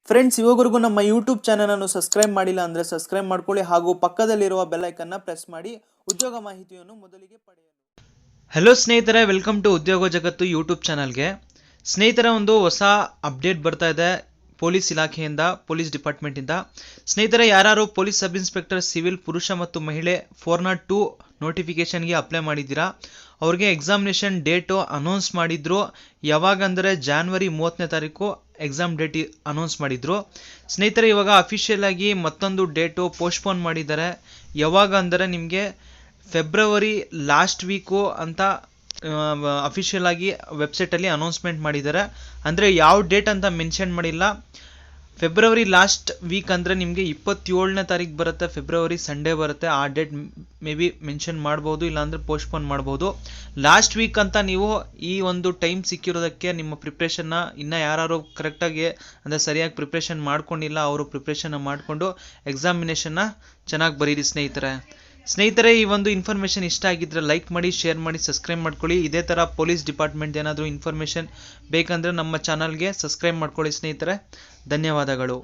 Friends, ಇವಾಗವರೆಗೂ ನಮ್ಮ YouTube channel ಅನ್ನು subscribe ಮಾಡಿಲ್ಲ ಅಂದರೆ ಸಬ್ಸ್ಕ್ರೈಬ್ ಮಾಡ್ಕೊಳ್ಳಿ ಹಾಗೂ ಪಕ್ಕದಲ್ಲಿರುವ ಬೆಲ್ ಐಕನ್ನ ಪ್ರೆಸ್ ಮಾಡಿ ಉದ್ಯೋಗ ಮಾಹಿತಿಯನ್ನು ಮೊದಲಿಗೆ ಪಡೆಯಲು. ಹಲೋ ಸ್ನೇಹಿತರೆ, ವೆಲ್ಕಮ್ ಟು ಉದ್ಯೋಗ ಜಗತ್ತು ಯೂಟ್ಯೂಬ್ ಚಾನಲ್ಗೆ. ಸ್ನೇಹಿತರೆ, ಒಂದು ಹೊಸ ಅಪ್ಡೇಟ್ ಬರ್ತಾ ಇದೆ ಪೊಲೀಸ್ ಇಲಾಖೆಯಿಂದ, ಪೊಲೀಸ್ ಡಿಪಾರ್ಟ್ಮೆಂಟಿಂದ. ಸ್ನೇಹಿತರೆ, ಯಾರು ಪೊಲೀಸ್ ಸಬ್ ಇನ್ಸ್ಪೆಕ್ಟರ್ ಸಿವಿಲ್ ಪುರುಷ ಮತ್ತು ಮಹಿಳೆ 402 ನೋಟಿಫಿಕೇಶನ್ಗೆ ಅಪ್ಲೈ ಮಾಡಿದ್ದೀರಾ, ಅವ್ರಿಗೆ ಎಕ್ಸಾಮಿನೇಷನ್ ಡೇಟು ಅನೌನ್ಸ್ ಮಾಡಿದ್ರು. ಯಾವಾಗ ಅಂದರೆ January 30 ಎಕ್ಸಾಮ್ ಡೇಟ್ ಅನೌನ್ಸ್ ಮಾಡಿದ್ರು. ಸ್ನೇಹಿತರೆ, ಇವಾಗ ಅಫಿಷಿಯಲ್ ಆಗಿ ಮತ್ತೊಂದು ಡೇಟು ಪೋಸ್ಟ್ಪೋನ್ ಮಾಡಿದ್ದಾರೆ. ಯಾವಾಗ ಅಂದರೆ ನಿಮಗೆ ಫೆಬ್ರವರಿ ಲಾಸ್ಟ್ ವೀಕು ಅಂತ ಅಫಿಷಿಯಲ್ ಆಗಿ ವೆಬ್ಸೈಟಲ್ಲಿ ಅನೌನ್ಸ್ಮೆಂಟ್ ಮಾಡಿದ್ದಾರೆ. ಅಂದರೆ ಯಾವ ಡೇಟ್ ಅಂತ ಮೆನ್ಷನ್ ಮಾಡಿಲ್ಲ. ಫೆಬ್ರವರಿ ಲಾಸ್ಟ್ ವೀಕ್ ಅಂದರೆ ನಿಮಗೆ 27ನೇ ತಾರೀಕು ಬರುತ್ತೆ, ಫೆಬ್ರವರಿ ಸಂಡೇ ಬರುತ್ತೆ. ಆ ಡೇಟ್ ಮೇ ಬಿ ಮೆನ್ಷನ್ ಮಾಡ್ಬೋದು, ಇಲ್ಲಾಂದರೆ ಪೋಸ್ಟ್ಪೋನ್ ಮಾಡ್ಬೋದು. ಲಾಸ್ಟ್ ವೀಕ್ ಅಂತ ನೀವು ಈ ಒಂದು ಟೈಮ್ ಸಿಕ್ಕಿರೋದಕ್ಕೆ ನಿಮ್ಮ ಪ್ರಿಪ್ರೇಷನ್ನ ಇನ್ನೂ ಯಾರು ಕರೆಕ್ಟಾಗಿ ಅಂದರೆ ಸರಿಯಾಗಿ ಪ್ರಿಪ್ರೇಷನ್ ಮಾಡ್ಕೊಂಡಿಲ್ಲ, ಅವರು ಪ್ರಿಪ್ರೇಷನ್ನ ಮಾಡಿಕೊಂಡು ಎಕ್ಸಾಮಿನೇಷನ್ನ ಚೆನ್ನಾಗಿ ಬರೀರಿ ಸ್ನೇಹಿತರೆ. ಈ ಒಂದು ಇನ್ಫಾರ್ಮೇಷನ್ ಇಷ್ಟ ಆಗಿದ್ರೆ ಲೈಕ್ ಮಾಡಿ, ಶೇರ್ ಮಾಡಿ, ಸಬ್ಸ್ಕ್ರೈಬ್ ಮಾಡ್ಕೊಳ್ಳಿ. ಇದೇ ಥರ ಪೊಲೀಸ್ ಡಿಪಾರ್ಟ್ಮೆಂಟ್ ಏನಾದರೂ ಇನ್ಫಾರ್ಮೇಷನ್ ಬೇಕಂದರೆ ನಮ್ಮ ಚಾನಲ್ಗೆ ಸಬ್ಸ್ಕ್ರೈಬ್ ಮಾಡ್ಕೊಳ್ಳಿ ಸ್ನೇಹಿತರೆ. ಧನ್ಯವಾದಗಳು.